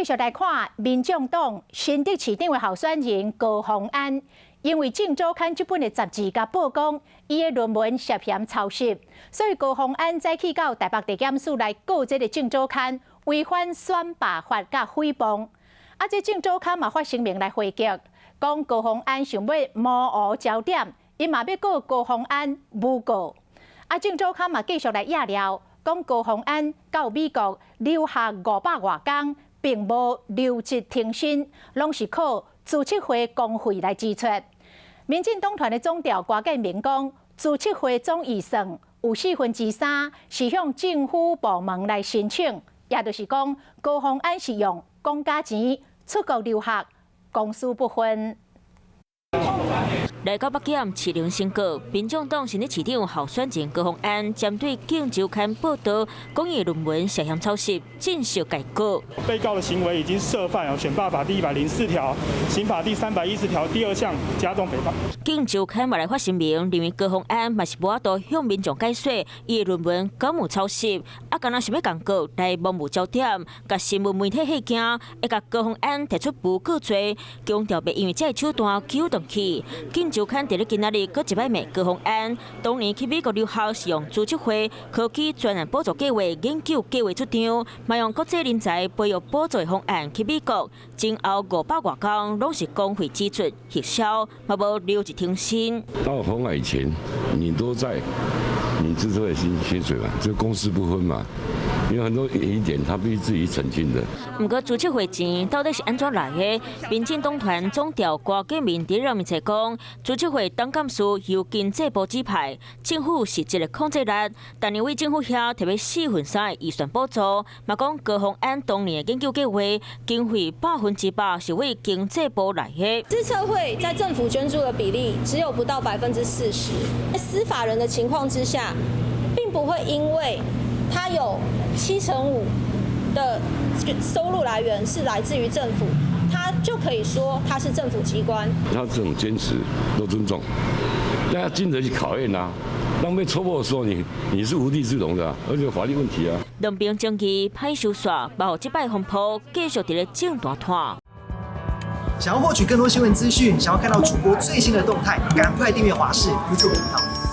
续来看民众党新竹市长的候选人高虹安，因为《镜周刊》这本的杂志甲曝光，伊的论文涉嫌抄袭，所以高虹安再去到台北地检署来告这个《镜周刊》违反选罢法甲诽谤。这《镜周刊》嘛发声明来回击，讲高虹安想要模糊焦点，伊嘛要告高虹安诬告。《镜周刊》嘛继续来压料，讲高虹安到美国留学500多天。 并无留职停薪，拢是靠自测会工会来支出。民进党团的总调郭建明讲，自测会总预算有3%是向政府部门来申请，也就是讲高虹安是用公家钱出国留学，公私不分。 来到北检市场宣告，民众党新的市长候选人高虹安针对《镜周刊》报道，讲伊论文涉嫌抄袭，正式改告。被告的行为已经涉犯《选罢法》第104条、刑法第310条第2项加重诽谤。《镜周刊》嘛来发声明，认为高虹安嘛是无法度向民众解说伊的论文敢有抄袭，敢若想要讲告来模糊焦点，甲新闻媒体吓惊，会甲高虹安提出诬告罪，强调别因为这手段揪动起。 镜周刊伫咧今仔日搁一摆骂高虹安，当年去美国留学是用组织会科技专案补助计划研究计划出场，嘛用国际人才培育补助的方案去美国，前后500多天拢是工会支出核销，嘛无留职停薪。到红海前，你都在你自测的薪水嘛，这公私不分嘛。 有很多疑点，他必须自己澄清的。不过，组织会钱到底是安怎来的？民进党团总调郭建明伫热面才讲，组织会当干事由经济部指派，政府是一个控制力，但因为政府遐特别3%的预算补助，嘛讲高虹安当年的研究计划经费100%是为经济部来的。自测会在政府捐助的比例只有不到40%，在司法人的情况之下，并不会因为 它有75%的收入来源是来自于政府，它就可以说它是政府机关。他这种坚持都尊重，但要经得起考验啊。当被戳破的时候，你是无地自容的、而且有法律问题啊。两边争议歹收煞，包这摆风波继续伫咧正大摊。想要获取更多新闻资讯，想要看到主播最新的动态，赶快订阅华视 YouTube 频道。